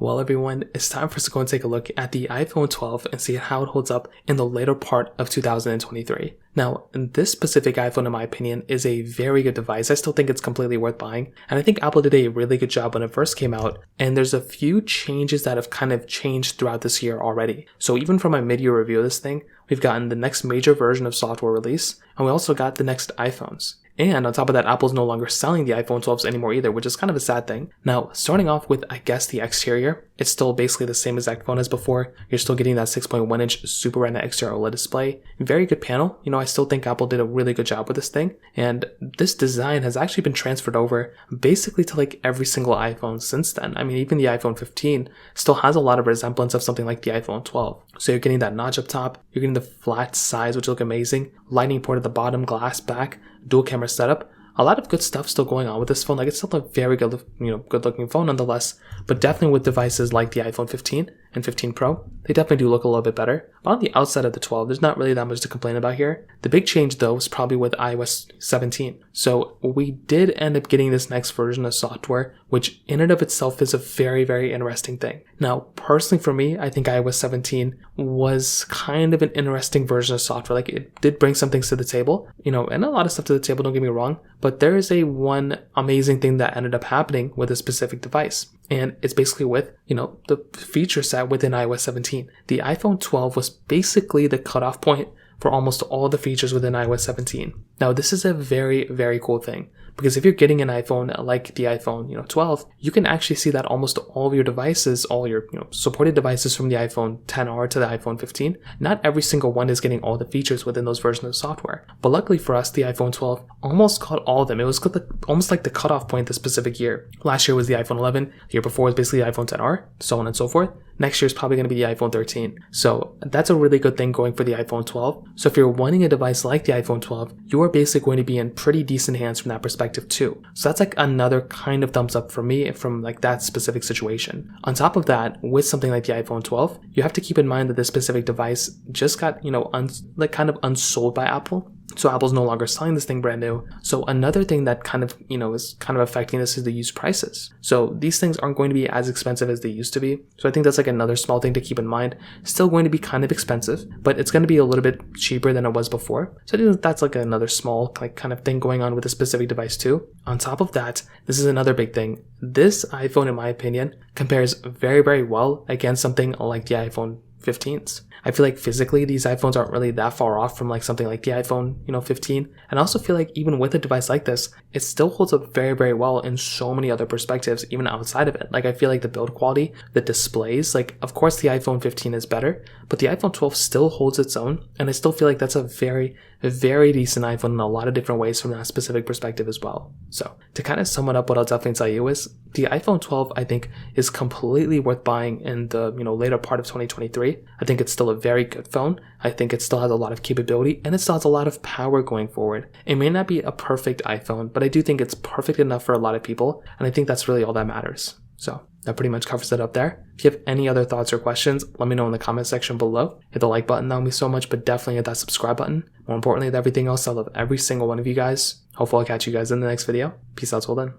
Well everyone, it's time for us to go and take a look at the iPhone 12 and see how it holds up in the later part of 2023. Now, this specific iPhone in my opinion is a very good device. I still think it's completely worth buying, and I think Apple did a really good job when it first came out, and there's a few changes that have kind of changed throughout this year already. So even from my mid-year review of this thing, we've gotten the next major version of software release, and we also got the next iPhones. And on top of that, Apple's no longer selling the iPhone 12s anymore either, which is kind of a sad thing. Now, starting off with, I guess, the exterior, it's still basically the same exact phone as before. You're still getting that 6.1 inch Super Retina XDR OLED display. Very good panel. I still think Apple did a really good job with this thing. And this design has actually been transferred over basically to like every single iPhone since then. I mean, even the iPhone 15 still has a lot of resemblance of something like the iPhone 12. So you're getting that notch up top, you're getting the flat sides, which look amazing, lightning port at the bottom, glass back, dual camera setup. A lot of good stuff still going on with this phone. Like, it's still a very good, good looking phone nonetheless, but definitely with devices like the iPhone 15 and 15 Pro, they definitely do look a little bit better. But on the outside of the 12, there's not really that much to complain about here. The big change though is probably with iOS 17. So we did end up getting this next version of software, which in and of itself is a very, very interesting thing. Now, personally for me, I think iOS 17 was kind of an interesting version of software. Like, it did bring some things to the table, and a lot of stuff to the table, don't get me wrong, but there is one amazing thing that ended up happening with a specific device. And it's basically with, the feature set within iOS 17. The iPhone 12 was basically the cutoff point for almost all the features within iOS 17. Now, this is a very, very cool thing, because if you're getting an iPhone like the iPhone 12, you can actually see that almost all of your devices, all your supported devices from the iPhone XR to the iPhone 15, not every single one is getting all the features within those versions of software. But luckily for us, the iPhone 12 almost caught all of them. It was almost like the cutoff point this specific year. Last year was the iPhone 11, the year before was basically the iPhone XR, so on and so forth. Next year is probably going to be the iPhone 13. So that's a really good thing going for the iPhone 12. So if you're wanting a device like the iPhone 12, you are basically going to be in pretty decent hands from that perspective too. So that's like another kind of thumbs up for me from like that specific situation. On top of that, with something like the iPhone 12, you have to keep in mind that this specific device just got, kind of unsold by Apple. So Apple's no longer selling this thing brand new. So another thing that kind of, is kind of affecting this is the used prices. So these things aren't going to be as expensive as they used to be. So I think that's like another small thing to keep in mind. Still going to be kind of expensive, but it's going to be a little bit cheaper than it was before. So I think that's like another small kind of thing going on with a specific device too. On top of that, this is another big thing. This iPhone, in my opinion, compares very, very well against something like the iPhone 15s. I feel like physically these iPhones aren't really that far off from like something like the iPhone 15, and I also feel like even with a device like this, it still holds up very, very well in so many other perspectives even outside of it. Like, I feel like the build quality, the displays, like of course the iPhone 15 is better, but the iPhone 12 still holds its own, and I still feel like that's a very, very decent iPhone in a lot of different ways from that specific perspective as well. So to kind of sum it up, what I'll definitely tell you is the iPhone 12 I think is completely worth buying in the later part of 2023. I think it's still a very good phone. I think it still has a lot of capability, and it still has a lot of power going forward. It may not be a perfect iPhone, but I do think it's perfect enough for a lot of people, and I think that's really all that matters. So that pretty much covers it up there. If you have any other thoughts or questions, let me know in the comment section below. Hit the like button, that would mean so much, but definitely hit that subscribe button. More importantly than everything else, I love every single one of you guys. Hopefully I'll catch you guys in the next video. Peace out till then.